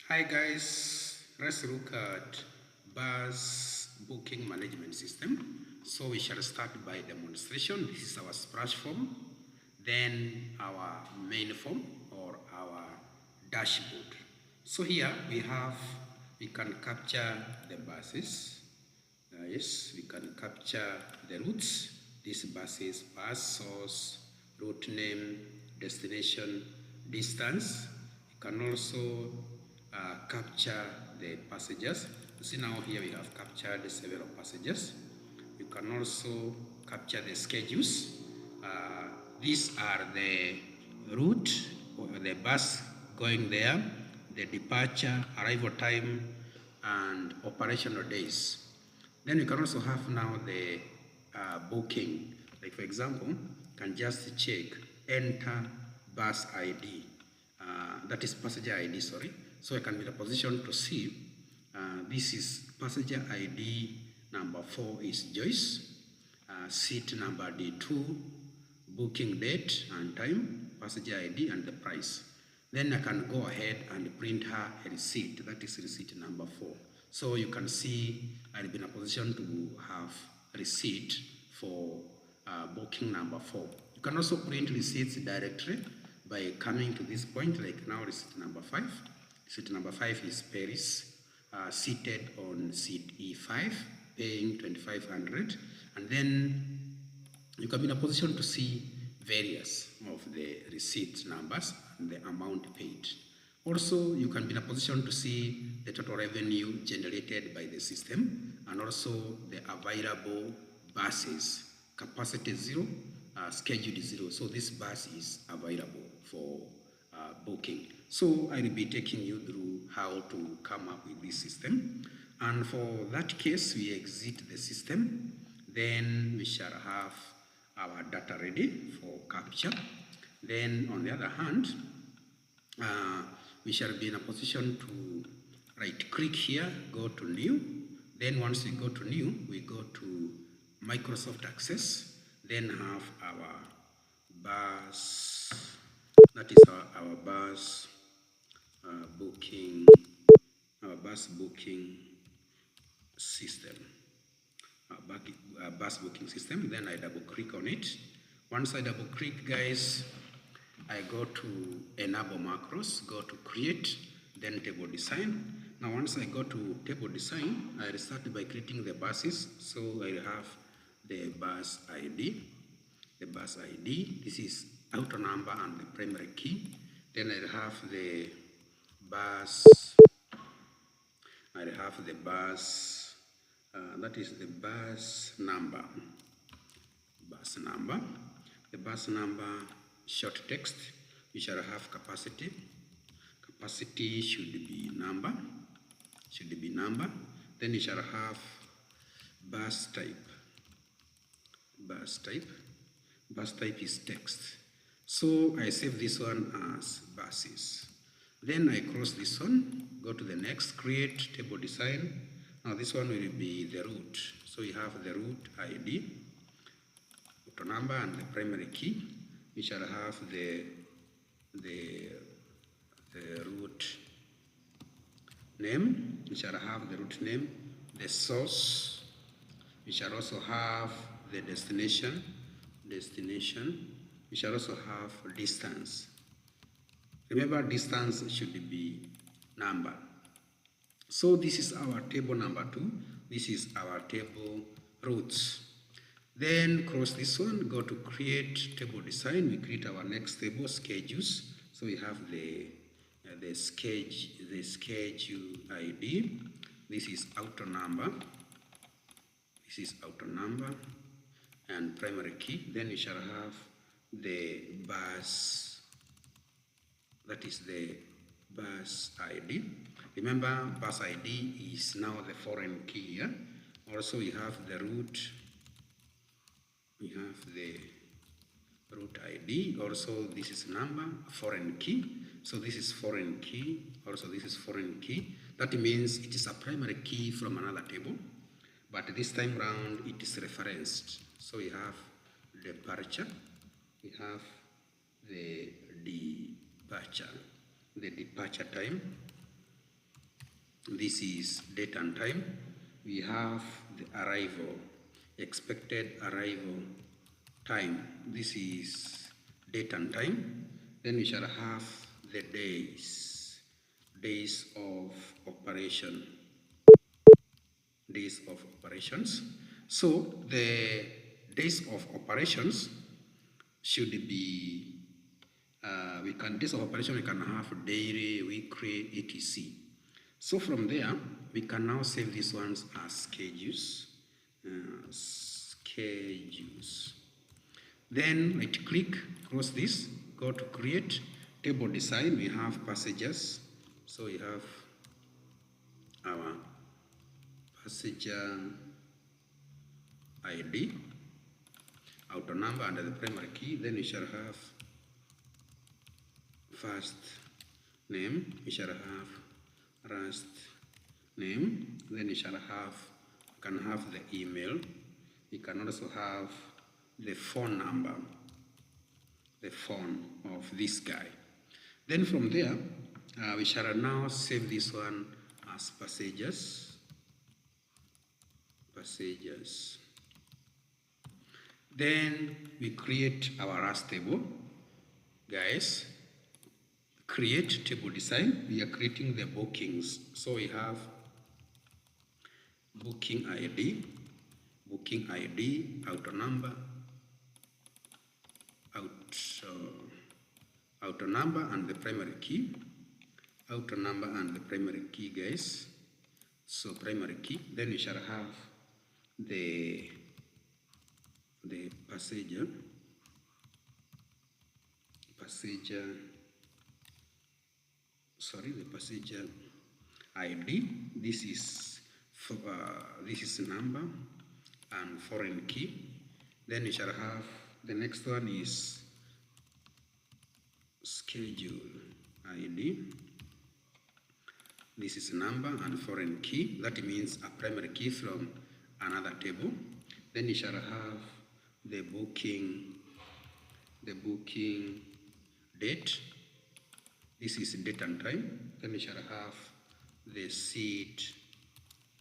Hi guys, let's look at bus booking management system. So we shall start by demonstration. This is our splash form, then our main form or our dashboard. So here we can capture the buses. Yes, we can capture the routes. These buses, bus source, route name, destination, distance. You can also capture the passengers. You see now here we have captured several passengers. You can also capture the schedules. These are the route or the bus going there, the departure, arrival time, and operational days. Then you can also have now the booking. Like for example, you can just check, enter bus ID. That is passenger ID, sorry. So I can be in a position to see this is passenger ID number 4 is Joyce, seat number D2, booking date and time, passenger ID and the price. Then I can go ahead and print her a receipt, that is receipt number 4. So you can see I'll be in a position to have receipt for booking number 4. You can also print receipts directly by coming to this point, like now receipt number 5. Receipt number 5 is Paris, seated on seat E5, paying 2,500, and then you can be in a position to see various of the receipt numbers and the amount paid. Also, you can be in a position to see the total revenue generated by the system and also the available buses, capacity 0, scheduled 0. So this bus is available for booking. So I will be taking you through how to come up with this system. And for that case, we exit the system. Then we shall have our data ready for capture. Then on the other hand, we shall be in a position to right click here, go to new. Then once we go to new, we go to Microsoft Access, then have our bus, that is our bus booking, our bus booking system. Bus booking system. Then I double click on it. Once I double click, guys, I go to enable macros, go to create, then table design. Now once I go to table design, I start by creating the buses. So I have the bus ID, this is auto number and the primary key. Then I have the bus, that is the bus number, the bus number short text. You shall have capacity should be number, then you shall have bus type is text. So I save this one as buses. Then I cross this one, go to the next, create table design. Now this one will be the route. So you have the route ID, auto number and the primary key. We shall have the route name. We shall have the route name, the source. We shall also have the destination. We shall also have distance. Remember, distance should be number. So this is our table number 2. This is our table routes. Then cross this one, go to create table design. We create our next table, schedules. So we have the schedule ID. This is auto number. And primary key. Then we shall have the bus, that is the bus ID. Remember, bus ID is now the foreign key here. Also, we have the route. We have the route ID. Also, this is number, foreign key. So this is foreign key. Also, this is foreign key. That means it is a primary key from another table, but this time round it is referenced. So we have departure. We have the departure time. This is date and time. We have the arrival, expected arrival time. This is date and time. Then we shall have the days of operation, days of operations. So the days of operations should be, days of operation we can have daily, weekly, etc. So from there, we can now save these ones as schedules. Schedules. Then right click, close this, go to create table design. We have passages. So we have our passenger ID, auto number under the primary key. Then we shall have first name, we shall have last name, then we shall have, can have the email, we can also have the phone number, the phone of this guy. Then from there, we shall now save this one as passages. Then we create our last table, guys. Create table design. We are creating the bookings. So we have booking ID, auto number, auto number and the primary key, auto number and the primary key, guys. So primary key. Then we shall have the passenger ID. This is number and foreign key. Then we shall have the next one is schedule ID. This is number and foreign key. That means a primary key from another table. Then we shall have the booking date. This is date and time. Then we shall have the seat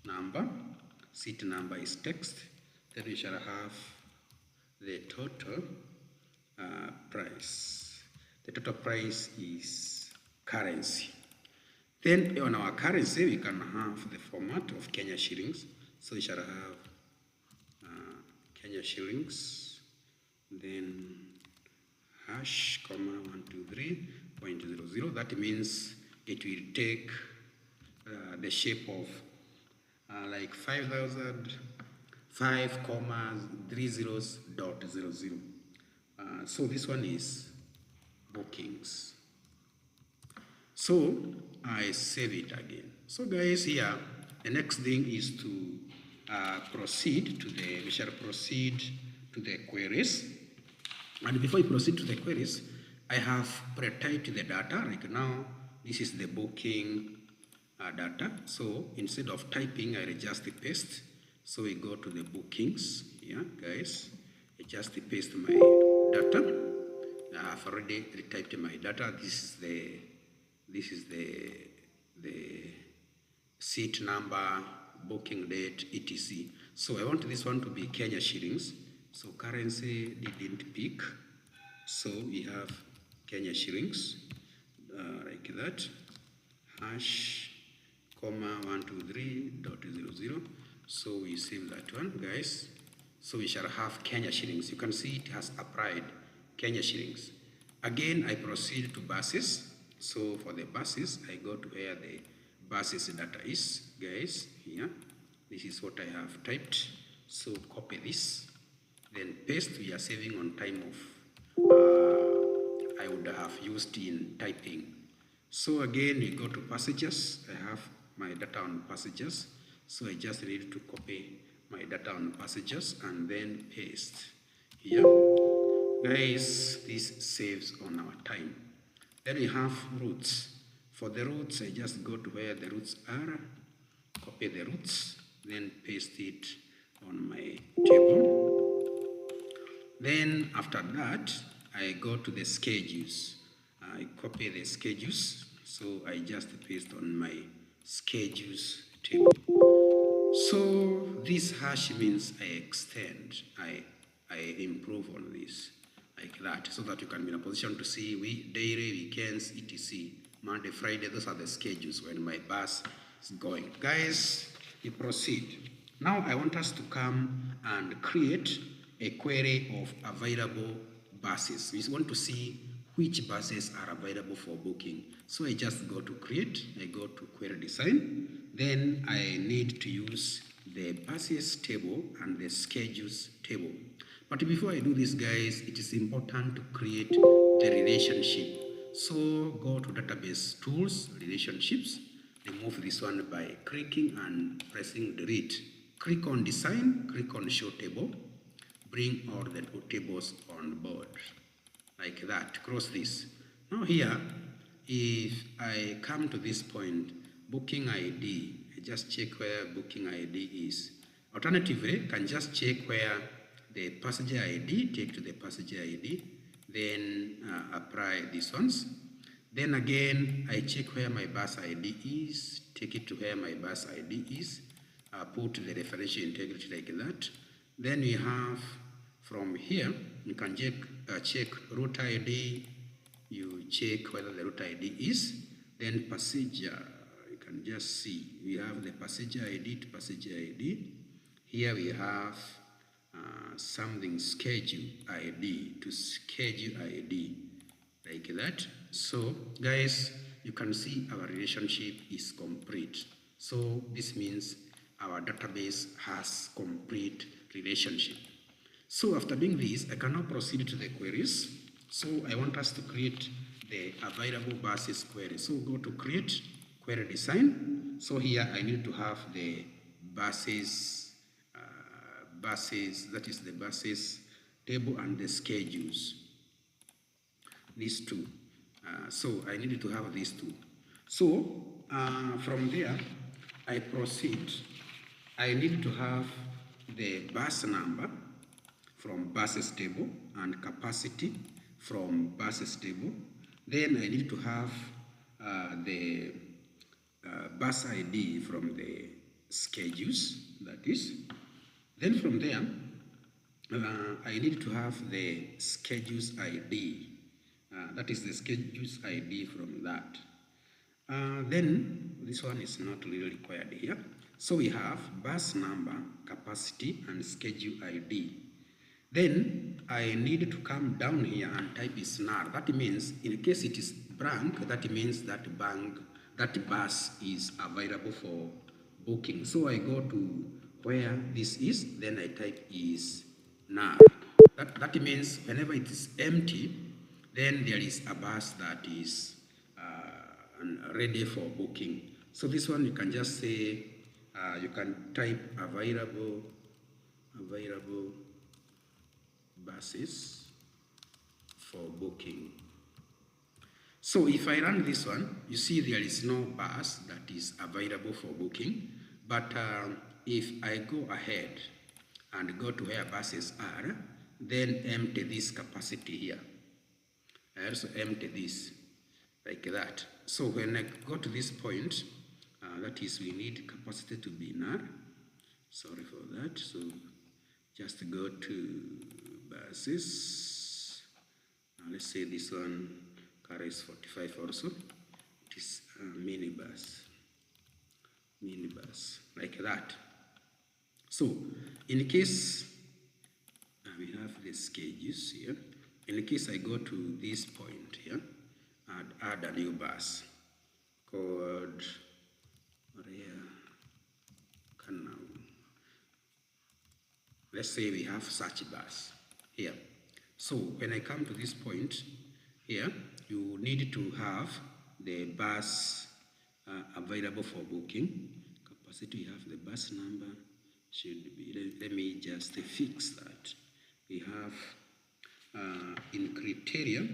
number. Seat number is text. Then we shall have the total price. The total price is currency. Then on our currency, we can have the format of Kenya shillings. So we shall have Kenya shillings, then hash, comma, 123.00. That means it will take the shape of like 5,000, 5,30.00. So this one is bookings. So I save it again. So guys, here the next thing is to we shall proceed to the queries. And before we proceed to the queries, I have pre-typed the data. Like now, this is the booking data. So instead of typing, I just paste. So we go to the bookings. Yeah, guys, I just paste my data. I have already retyped my data. This is the seat number, booking date, etc. So I want this one to be Kenya shillings. So currency didn't pick. So we have Kenya shillings, like that. Hash, comma, 123.00. So we save that one, guys. So we shall have Kenya shillings. You can see it has applied Kenya shillings. Again, I proceed to buses. So for the buses, I go to where the buses data is, guys. Here, this is what I have typed. So copy this, then paste. We are saving on time of I would have used in typing. So again, we go to passages. I have my data on passages. So I just need to copy my data on passages and then paste here. Guys, this saves on our time. Then we have routes. For the routes, I just go to where the routes are, copy the routes, then paste it on my table. Then after that, I go to the schedules. I copy the schedules, so I just paste on my schedules table. So this hash means I extend, I improve on this like that, so that you can be in a position to see daily, weekends, etc. Monday, Friday, those are the schedules when my bus is going. Guys, we proceed. Now I want us to come and create a query of available buses. We want to see which buses are available for booking. So I just go to create, I go to query design, then I need to use the buses table and the schedules table. But before I do this, guys, it is important to create the relationship. So go to database tools, relationships, remove this one by clicking and pressing delete. Click on design, click on show table, bring all the tables on board like that. Cross this. Now here, if I come to this point, booking ID, I just check where booking ID is. Alternatively, I can just check where the passenger ID, take to the passenger ID, then apply these ones. Then again, I check where my bus ID is, take it to where my bus ID is, put the referential integrity like that. Then we have from here, you can check route ID, you check whether the route ID is, then passenger, you can just see, we have the passenger ID to passenger ID. Here we have something schedule ID to schedule ID, like that. So guys, you can see our relationship is complete. So this means our database has complete relationship. So after doing this, I can now proceed to the queries. So I want us to create the available buses query. So go to create query design. So here I need to have the buses, that is the buses table and the schedules. These two. So I needed to have these two. So from there, I proceed. I need to have the bus number from buses table and capacity from buses table. Then I need to have the bus ID from the schedules, that is. Then from there, I need to have the schedules ID. That is the schedules ID from that. Then this one is not really required here. So we have bus number, capacity, and schedule ID. Then I need to come down here and type SNAR. That means in case it is blank, that means that bus is available for booking. So I go to where this is, then I type is NAR. That means whenever it is empty, then there is a bus that is ready for booking. So this one you can just say, you can type available buses for booking. So if I run this one, you see there is no bus that is available for booking. But if I go ahead and go to where buses are, then empty this capacity here. I also empty this like that. So when I go to this point, that is, we need capacity to be NAR. Sorry for that. So just go to buses. Let's say this one carries 45 also. It is a minibus, like that. So in case we have the schedules here, in case I go to this point here and add a new bus called Canal. Let's say we have such bus here. So when I come to this point here, you need to have the bus available for booking. Capacity, you have the bus number, should be, let me just fix that. We have in criteria,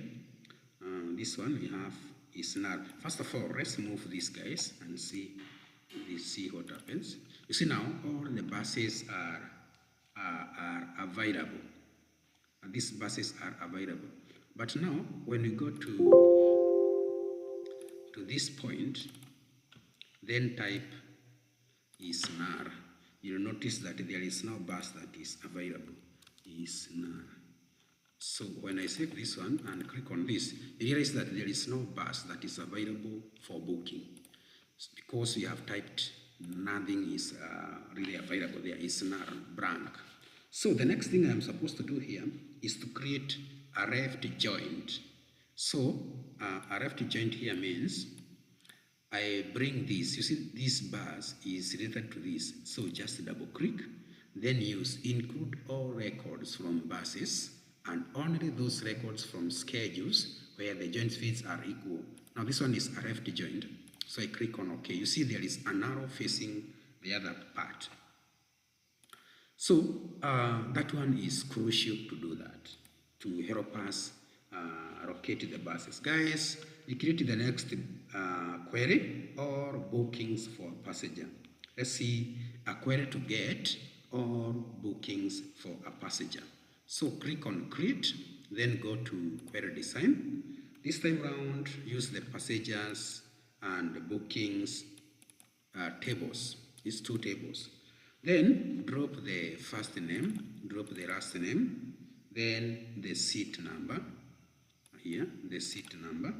this one we have is NAR. First of all, let's move these guys and see what happens. You see now all the buses are available. And these buses are available. But now when we go to this point, then type is null. You'll notice that there is no bus that is available, is null. So when I save this one and click on this, you realize that there is no bus that is available for booking. Because we have typed nothing is really available, there is null, blank. So the next thing I'm supposed to do here is to create a left joint. So a left joint here means I bring this, you see this bus is related to this, so just double click, then use include all records from buses and only those records from schedules where the joint feeds are equal. Now this one is a left joint, so I click on OK. You see there is an arrow facing the other part. So that one is crucial to do that, to help us locate the buses. Guys, we create the next query or bookings for a passenger. Let's see a query to get or bookings for a passenger. So click on create, then go to query design. This time round, use the passengers and bookings tables, these two tables. Then drop the first name, drop the last name, then the seat number, here, the seat number,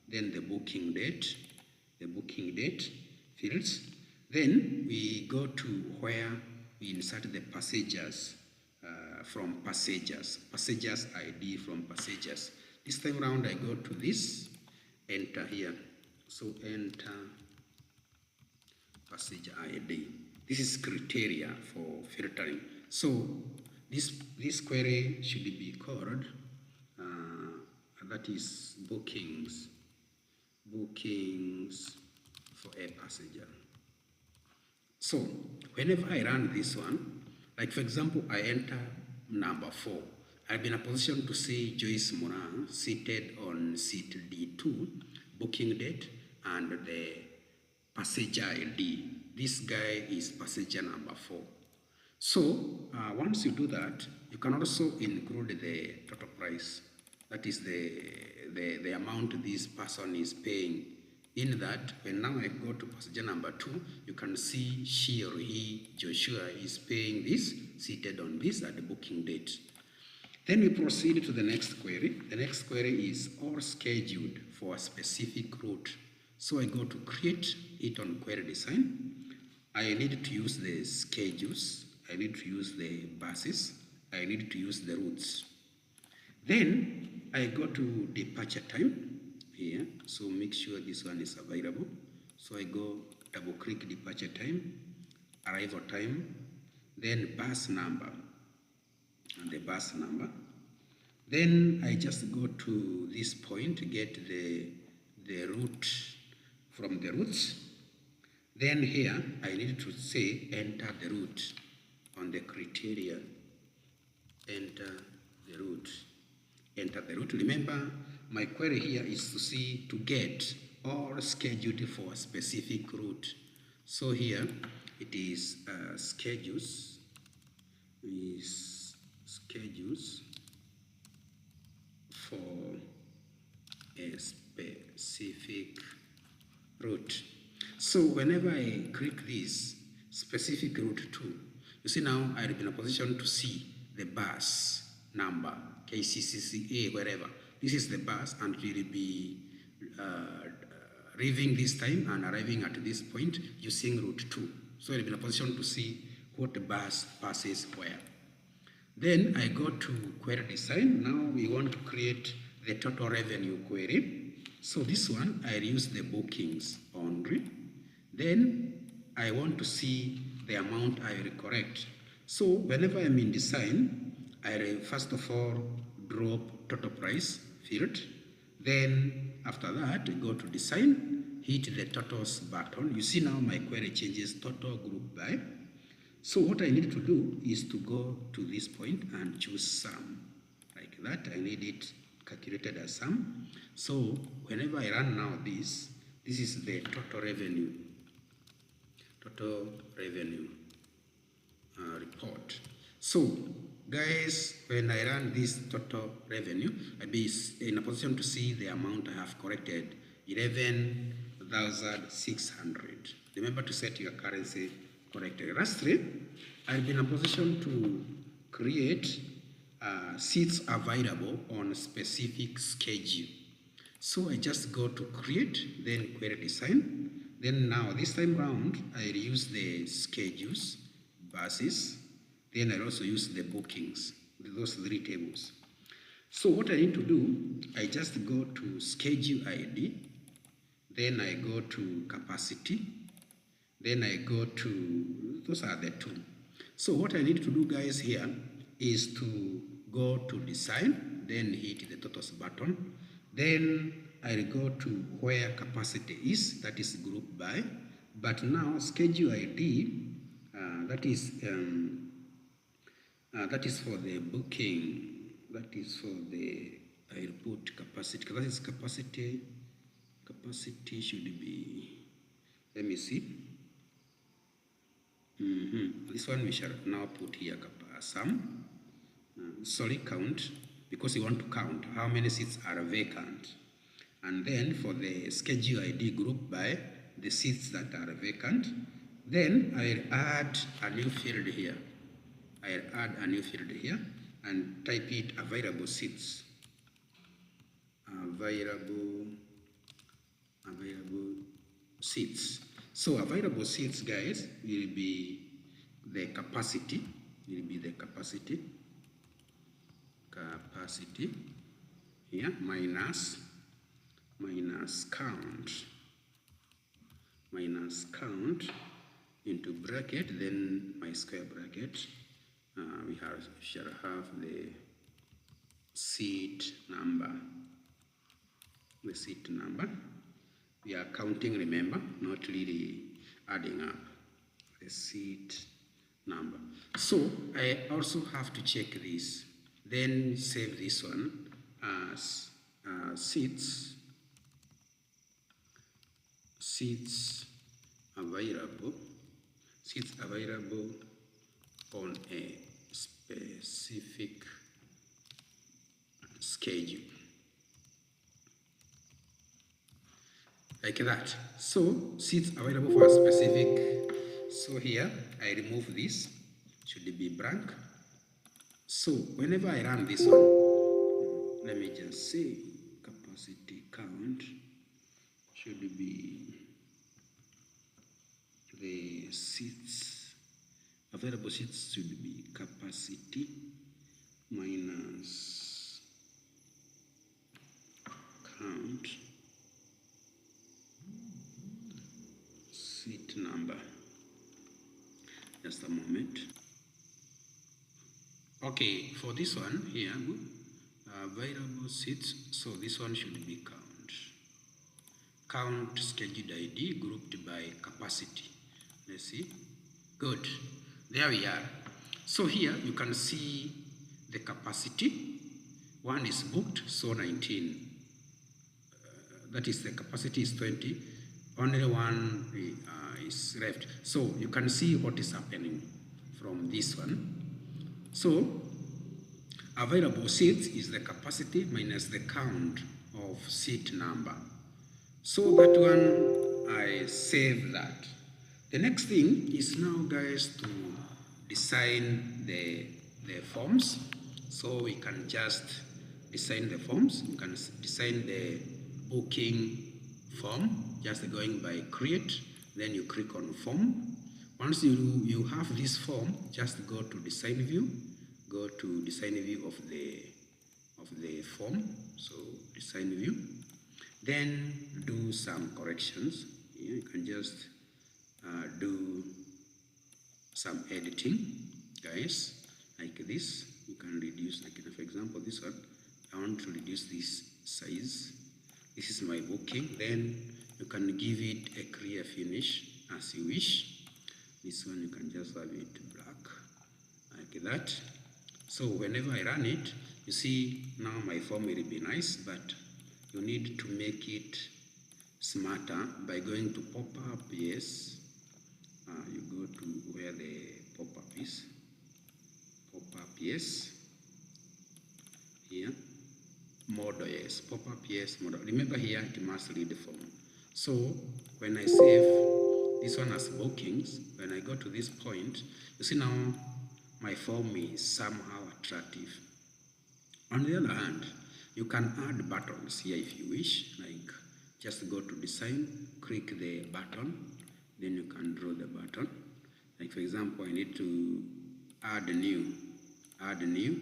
then the booking date fields. Then we go to where we insert the passengers from passengers ID from passengers. This time around I go to this, enter here. So enter passenger ID. This is criteria for filtering. So this query should be called that is bookings for a passenger. So whenever I run this one, like for example, I enter number 4, I'll be in a position to see Joyce Moran seated on seat D2, booking date, and the passenger ID. This guy is passenger number 4. So once you do that, you can also include the total price. That is the amount this person is paying. In that, when now I go to passenger number 2, you can see she or he, Joshua, is paying this, seated on this at the booking date. Then we proceed to the next query. The next query is all scheduled for a specific route. So I go to create it on query design. I need to use the schedules, I need to use the buses, I need to use the routes. Then I go to departure time here, so make sure this one is available. So I go double click departure time, arrival time, then bus number, and the bus number. Then I just go to this point, get the route from the routes. Then here I need to say enter the route on the criteria. Enter the route. Enter the route. Remember, my query here is to get or scheduled for a specific route. So here it is schedules for a specific route. So whenever I click this specific route 2, you see now I'll be in a position to see the bus number, KCCCA, wherever. This is the bus, and we will be leaving this time and arriving at this point using route 2. So I'll be in a position to see what bus passes where. Then I go to query design. Now we want to create the total revenue query. So this one, I'll use the bookings only. Then I want to see the amount I will correct. So whenever I'm in design, I'll first of all drop total price field. Then after that, go to design, hit the totals button. You see now my query changes total group by. So what I need to do is to go to this point and choose sum. Like that, I need it calculated as sum. So whenever I run now this is the total revenue report. So guys, when I run this total revenue, I'll be in a position to see the amount I have corrected, 11,600. Remember to set your currency correctly. Lastly, I'll be in a position to create seats available on specific schedule. So I just go to create, then query design. Then now this time round, I'll use the schedules, buses, then I'll also use the bookings, those three tables. So what I need to do, I just go to schedule ID, then I go to capacity, then I go to, those are the two. So what I need to do, guys, here is to go to design, then hit the totals button, then I'll go to where capacity is, that is group by, but now schedule ID, that is for the booking, that is for the, I'll put capacity, that is capacity should be, let me see. This one we shall now put here sum, count, because we want to count how many seats are vacant. And then for the schedule ID group by the seats that are vacant, then I'll add a new field here. I'll add a new field here and type it available seats. Available seats. So available seats, guys, will be the capacity. Capacity here minus count into bracket, then my square bracket. We shall have the seat number. We are counting, remember, not really adding up. The seat number. So I also have to check this. Then save this one as seats available on a specific schedule. Like that. So seats available for a specific. So here I remove this, should be blank. So whenever I run this one, let me just say capacity count should be the seats, available seats should be capacity minus count seat number. Just a moment. Okay, for this one here, available seats, so this one should be count scheduled ID grouped by capacity. Let's see. Good. There we are. So here you can see the capacity. One is booked, so 19. That is, the capacity is 20. Only one is left. So you can see what is happening from this one. So available seats is the capacity minus the count of seat number. So that one, I save that. The next thing is now, guys, to design the forms. So we can just design the forms. You can design the booking form, just going by create, then you click on form. Once you have this form, just go to design view, go to design view of the form, so design view, then do some corrections. You can just do some editing, guys, like this. You can reduce, like for example, this one, I want to reduce this size. This is my booking. Then you can give it a clear finish as you wish. This one you can just have it black, like that. So whenever I run it, you see now my form will be nice, but you need to make it smarter by going to pop-up, yes. You go to where the pop-up is. Pop-up, yes. Here. Model, yes. Pop-up, yes. Model. Remember here, it must read the form. So when I save, This one has bookings. When I go to this point, you see now my form is somehow attractive. On the other hand, you can add buttons here if you wish, like just go to design, click the button, then you can draw the button. Like for example, I need to add a new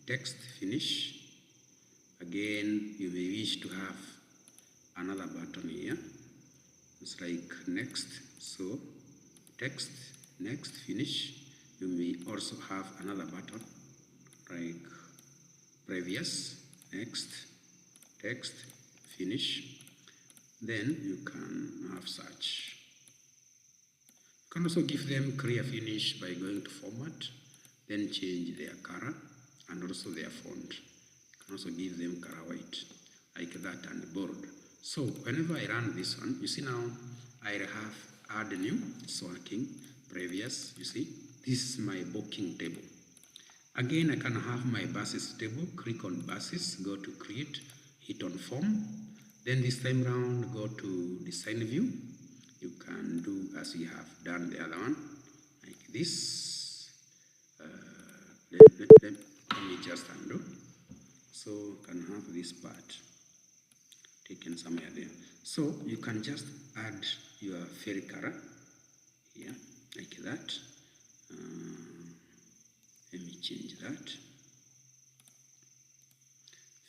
text, finish. Again, you may wish to have another button here. It's like next, so text, next, finish. You may also have another button like previous, next, text, finish. Then you can have such. You can also give them clear finish by going to format, then change their color and also their font. You can also give them color white like that and bold. So whenever I run this one, you see now I have add new, it's working, previous, you see, this is my booking table. Again, I can have my buses table, click on buses, go to create, hit on form. Then this time round, go to design view. You can do as we have done the other one, like this. Let me just undo. So you can have this part taken somewhere there. So you can just add your fairy color here, like that. Let me change that.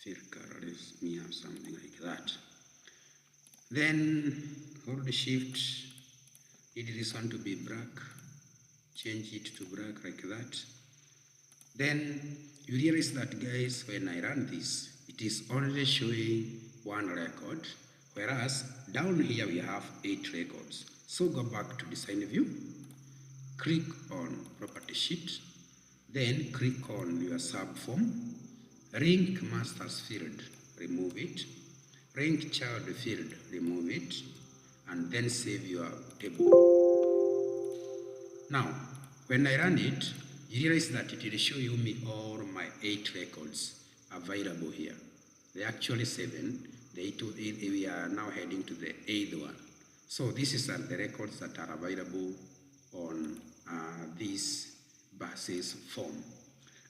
Fairy color, let me have something like that. Then hold the shift, need this one to be black, change it to black like that. Then you realize that, guys, when I run this, it is only showing one record, whereas down here we have 8 records. So go back to design view, click on property sheet, then click on your subform, link masters field, remove it, link child field, remove it, and then save your table. Now, when I run it, you realize that it will show you me all my 8 records available here. There are actually 7. We are now heading to the 8th one. So this is the records that are available on this buses form.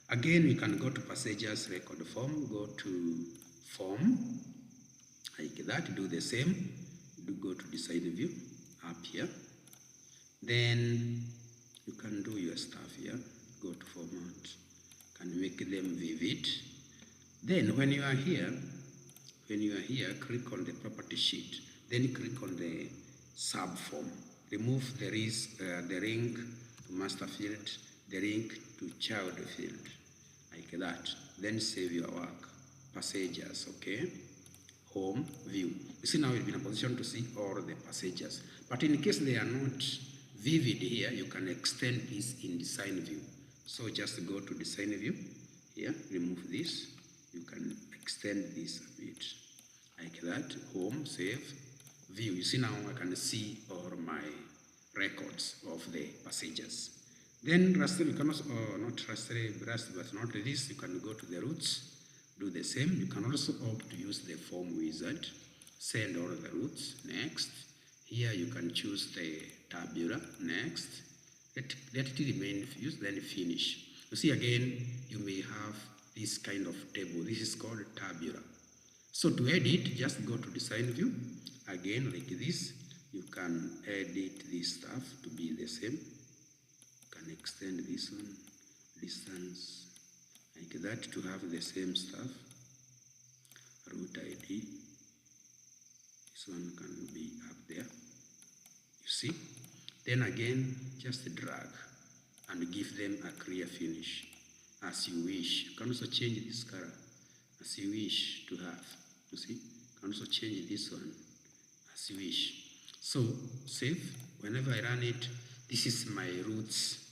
Again, we can go to passengers record form, go to form, like that, do the same, go to design view, up here. Then you can do your stuff here, go to format, can make them vivid. Then when you are here, click on the property sheet, then click on the subform, remove the link to master field, the link to child field, like that. Then save your work. Passengers, okay? Home view. You see now we'll be in a position to see all the passengers. But in case they are not vivid here, you can extend this in design view. So just go to design view here, remove this. You can extend this a bit like that. Home, save, view. You see now I can see all my records of the passengers. Then raster, you can also, not raster, but not this, you can go to the roots, do the same. You can also opt to use the form wizard, send all the roots, next. Here you can choose the tabular, next. Let it remain used, then finish. You see again, you may have this kind of table. This is called tabular. So to edit, just go to design view. Again, like this, you can edit this stuff to be the same. You can extend this one, distance, like that, to have the same stuff. Root ID. This one can be up there. You see? Then again, just drag and give them a clear finish as you wish. You can also change this color as you wish to have. You see? You can also change this one as you wish. So save. Whenever I run it, this is my roots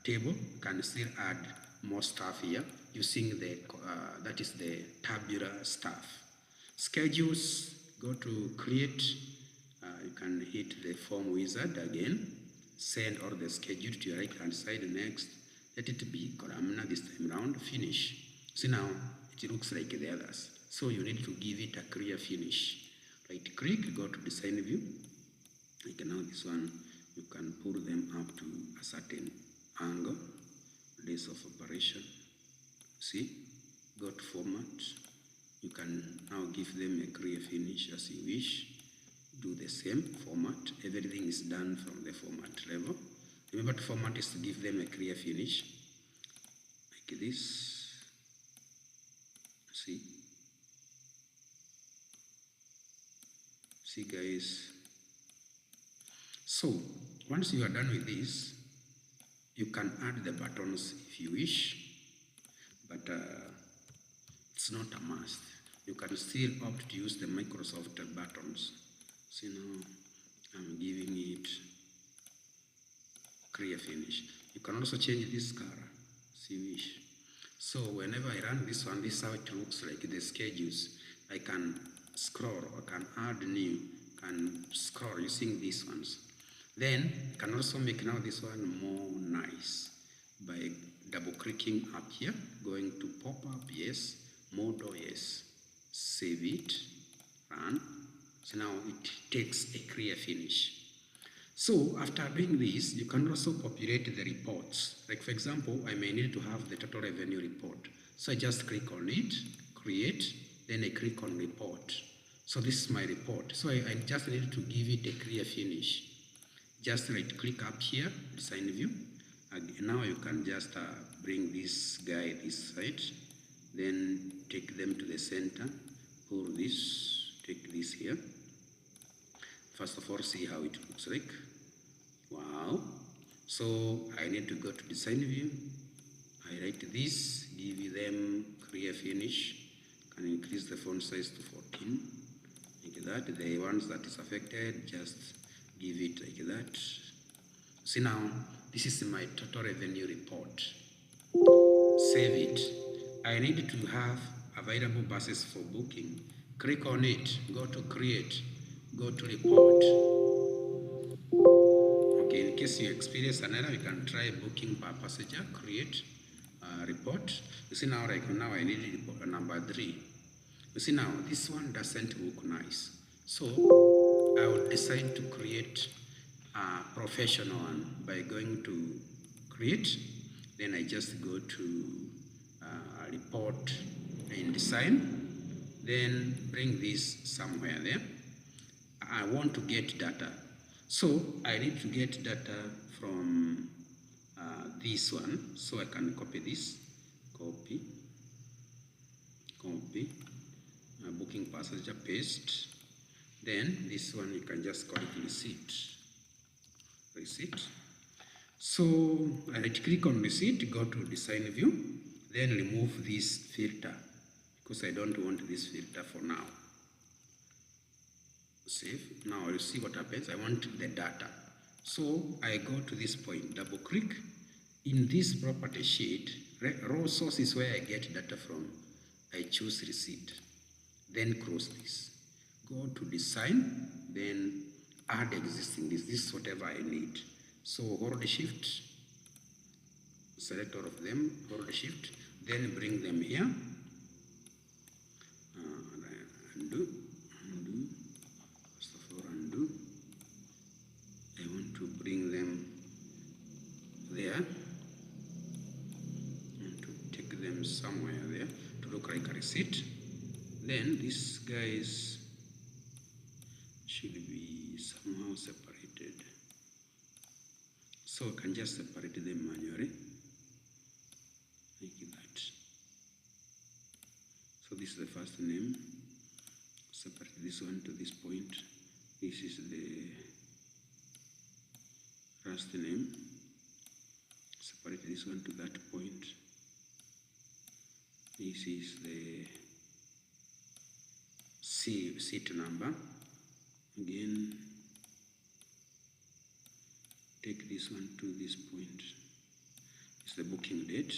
table. You can still add more stuff here using the that is the tabular stuff. Schedules, go to create. You can hit the form wizard again, send all the schedule to your right hand side. Next, let it be columnar this time round, finish. See now it looks like the others, so you need to give it a clear finish. Right click, go to design view, Like now this one, you can pull them up to a certain angle, days of operation. See, go to format. You can now give them a clear finish as you wish. Do the same format. Everything is done from the format level. Remember, to format is to give them a clear finish, like this. See guys. So once you are done with this, you can add the buttons if you wish, but it's not a must. You can still opt to use the Microsoft buttons. So now I'm giving it clear finish. You can also change this color as you wish. So whenever I run this one, this is how it looks like, the schedules. I can scroll, I can add new, can scroll using these ones. Then I can also make now this one more nice by double clicking up here, going to pop up, yes, model, yes, save it, run. So now it takes a clear finish. So after doing this, you can also populate the reports. Like for example, I may need to have the total revenue report. So I just click on it, create, then I click on report. So this is my report. So I just need to give it a clear finish. Just right click up here, design view. Now you can just bring this guy this side, then take them to the center, pull this, take this here. First of all, see how it looks like. Wow. So I need to go to design view. I write this, give them clear finish. Can increase the font size to 14. Like that. The ones that is affected, just give it like that. See now, this is my total revenue report. Save it. I need to have available buses for booking. Click on it, go to create, go to report. Okay, in case you experience an error, you can try booking per passenger, create report. You see now, like now I need report number 3. You see now, this one doesn't look nice. So I will decide to create a professional one by going to create. Then I just go to report and design. Then bring this somewhere there. I want to get data. So I need to get data from this one. So I can copy this, copy, booking passenger, paste. Then this one you can just call it receipt. So I right click on receipt, go to design view, then remove this filter because I don't want this filter for now. Save. Now you see what happens. I want the data. So I go to this point, double click. In this property sheet, raw source is where I get data from. I choose receipt. Then close this. Go to design, then add existing. This is whatever I need. So hold shift, select all of them, hold shift, then bring them here. Undo. First of all, undo. I want to bring them there. And to take them somewhere there to look like a receipt. Then these guys should be somehow separated. So I can just separate them manually, like that. So this is the first name. Separate this one to this point. This is the last name. Separate this one to that point. This is the seat number. Again, take this one to this point. It's the booking date,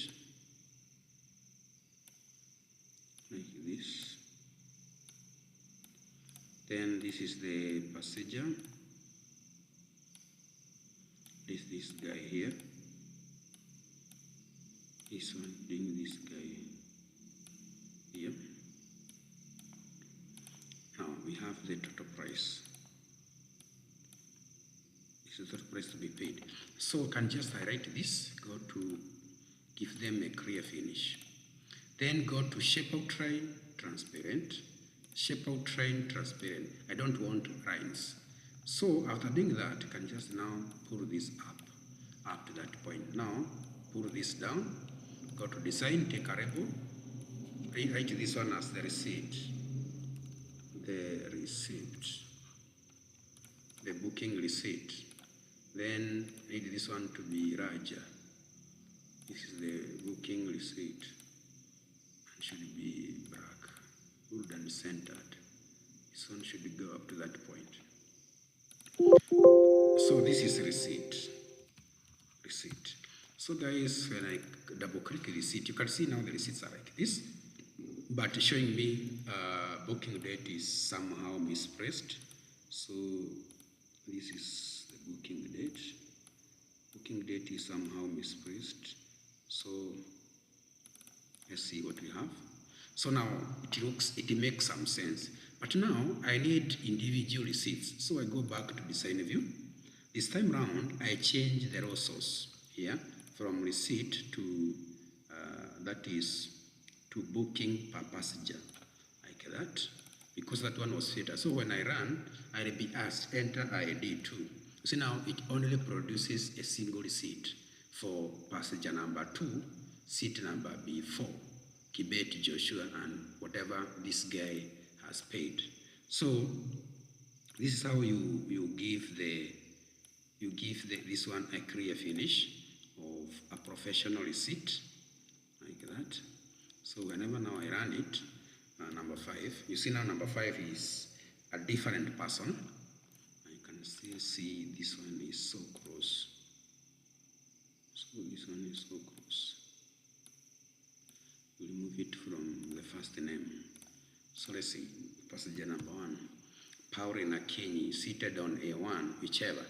like this. Then this is the passenger. This guy here. This one being this guy here. Now we have the total price. is the price to be paid. So can just highlight this, go to give them a clear finish. Then go to shape outline, transparent, shape outline, transparent. I don't want lines. So after doing that, you can just now pull this up to that point. Now pull this down, go to design, take a label, write this one as the receipt, the booking receipt. Then read this one to be larger. This is the booking receipt and should be black, good and centered. This one should go up to that point. So this is receipt. So guys, when I double click receipt, you can see now the receipts are like this, but showing me booking date is somehow mispressed. So this is the booking date. Booking date is somehow mispressed. So let's see what we have. So now it makes some sense. But now I need individual receipts. So I go back to design view. This time round, I change the raw source here from receipt to that is to booking per passenger, like that, because that one was filtered. So when I run, I'll be asked enter ID 2. So now it only produces a single receipt for passenger number 2, seat number B4, Kibet Joshua, and whatever this guy has paid. So this is how you give this one a clear finish of a professional receipt, like that. So whenever now I run it, number 5, you see now number 5 is a different person. I can still see this one is so close. So this one is so close. We'll remove it from the first name. So let's see, passenger number 1, Paulina Kenyi, seated on A1, whichever.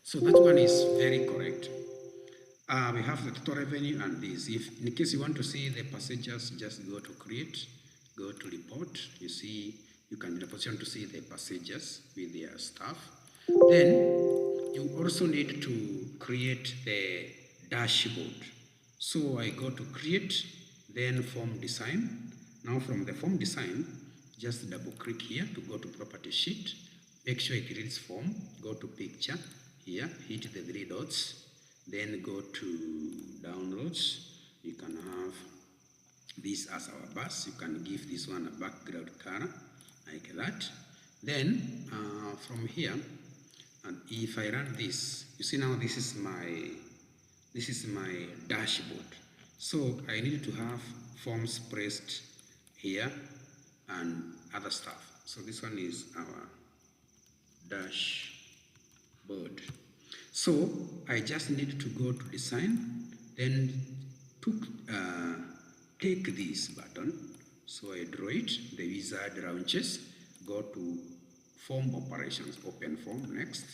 So that one is very correct. We have the total revenue and this. If in case you want to see the passengers, just go to create, go to report. You see, you can be in a position to see the passengers with their staff. Then you also need to create the dashboard. So I go to create, then form design. Now from the form design, just double click here to go to property sheet. Make sure it reads form. Go to picture here, hit the 3 dots. Then go to downloads. You can have this as our bus. You can give this one a background color like that. Then from here, and if I run this, you see now this is my dashboard. So I need to have forms pressed here and other stuff. So this one is our dashboard. So I just need to go to design, then take this button. So I draw it, the wizard launches, go to form operations, open form, next.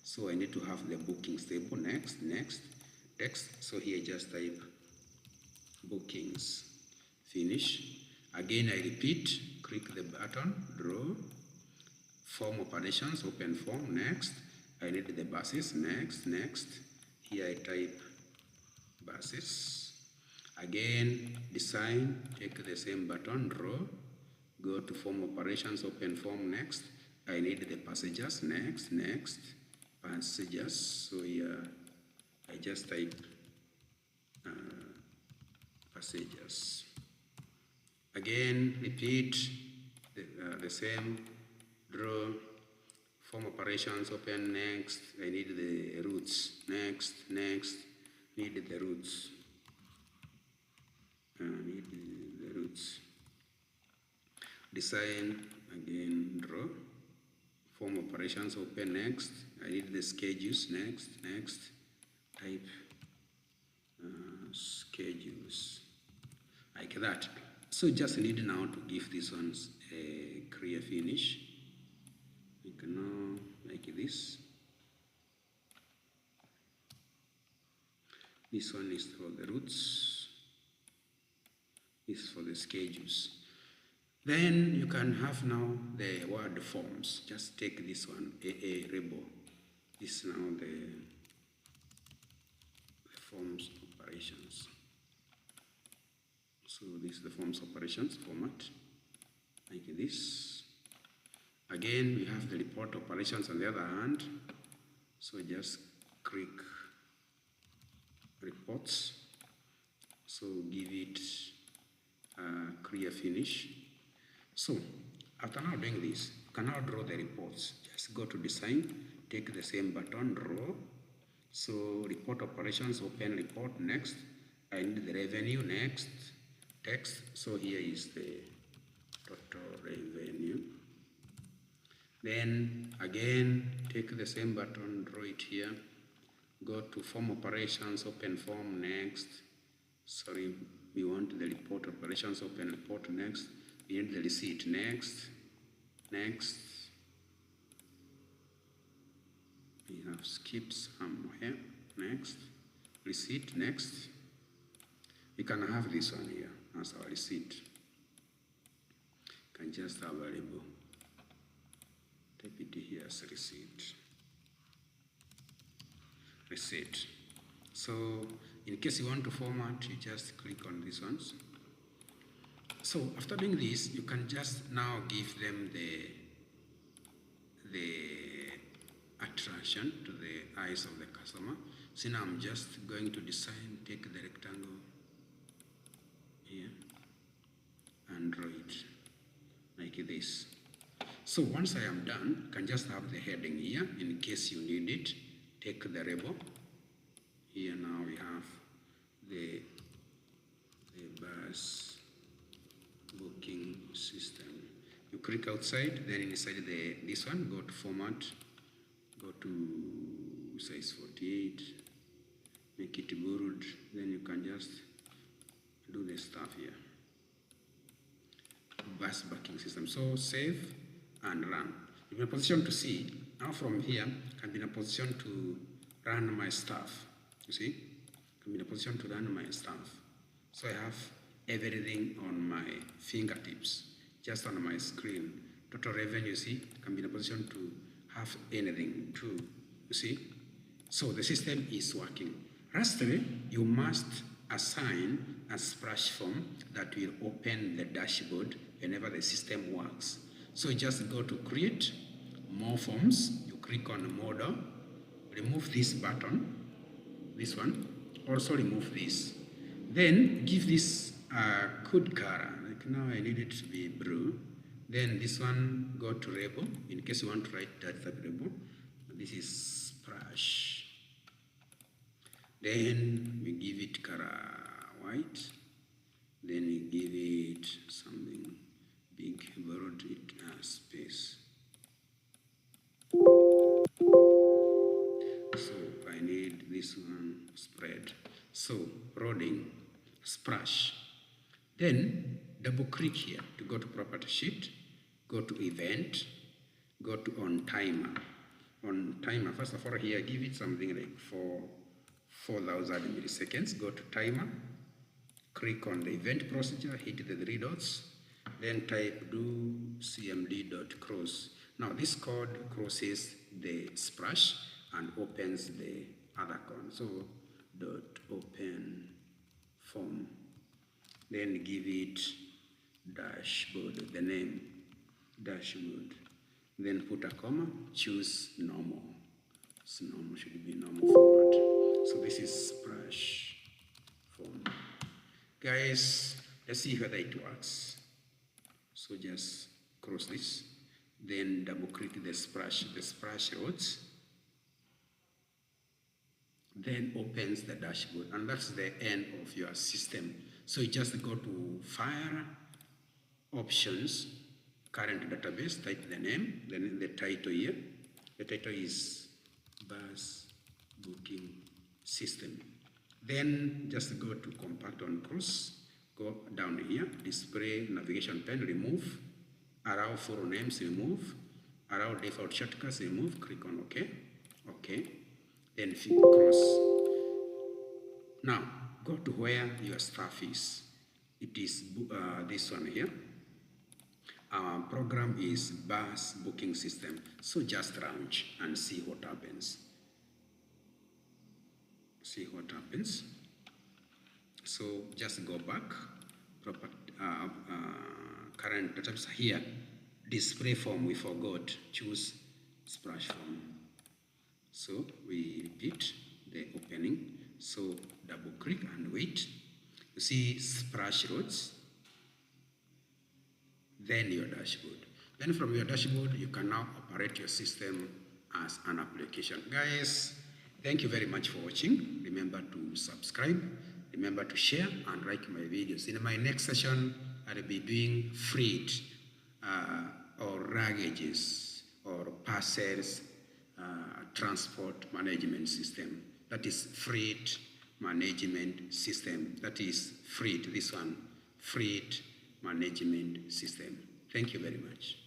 So I need to have the bookings table, next, text. So here just type bookings, finish. Again I repeat, click the button, draw, form operations, open form, next. I need the buses, next. Here I type buses. Again, design, take the same button, draw, go to form operations, open form, next. I need the passengers, next, passengers. So here I just type passengers. Again, repeat the same, draw, form operations, open, next. I need the routes, next, need the routes. Design, again, draw, form operations, open, next. I need the schedules, next, type schedules, like that. So just need now to give these ones a clear finish. You can now like this. This one is for the routes. This is for the schedules. Then you can have now the word forms. Just take this one, AA label. This is now the forms operations. So this is the forms operations format, like this. Again, we have the report operations on the other hand. So just click reports. So give it clear finish. So after now doing this, you can now draw the reports. Just go to design, take the same button, draw. So report operations, open report, next. I need the revenue, next. Text. So here is the total revenue. Then again, take the same button, draw it here. Go to form operations, open form, next. Sorry, we want the report operations, open report, next. We need the receipt, next. Next. We have skipped somewhere, next. Receipt, next. We can have this one here as our receipt. You can just have a label. Type it here as receipt. Receipt. So in case you want to format, you just click on these ones. So after doing this, you can just now give them the attraction to the eyes of the customer. So now I'm just going to design, take the rectangle here and draw it like this. So once I am done, you can just have the heading here in case you need it. Take the label. Here now we have the bus booking system. You click outside, then inside this one, go to format, go to size 48, make it bold, then you can just do the stuff here. Bus booking system. So save and run. You're in a position to see. Now from here, I can be in a position to run my stuff. You see? I can be in a position to run my stuff. So I have everything on my fingertips, just on my screen. Total revenue, see? I can be in a position to have anything too. You see? So the system is working. Lastly, you must assign a splash form that will open the dashboard whenever the system works. So just go to create, more forms, you click on model, remove this button, this one, also remove this. Then give this a code color, like now I need it to be blue. Then this one, go to label, in case you want to write that label. This is splash. Then we give it color white. Then we give it something big, borrowed it space. So I need this one spread. So loading, splash. Then double click here to go to property sheet, go to event, go to on timer. On timer, first of all here, give it something like 4,000 milliseconds. Go to timer, click on the event procedure, hit the 3 dots, then type do cmd.close. Now this code closes the splash and opens the other con. So dot open form. Then give it dashboard, the name dashboard. Then put a comma, choose normal. So normal should be normal format. So this is splash form. Guys, let's see whether it works. So just cross this, then double click the splash roads, then opens the dashboard, and that's the end of your system. So you just go to File, Options, Current Database, type the name, then the title here. The title is Bus Booking System. Then just go to Compact on Cross, go down here, Display Navigation Pen, remove, Allow full names, remove, Allow default shortcuts, remove, click on OK, OK, then cross. Now, go to where your stuff is. It is this one here. Our program is bus booking system. So just launch and see what happens. See what happens. So just go back. Current database here. Display form we forgot. Choose splash form. So we repeat the opening. So double click and wait. You see splash roads. Then your dashboard. Then from your dashboard, you can now operate your system as an application. Guys, thank you very much for watching. Remember to subscribe, remember to share and like my videos. In my next session, I'll be doing freight or luggages or parcels transport management system. That is freight management system. That is freight, this one, freight management system. Thank you very much.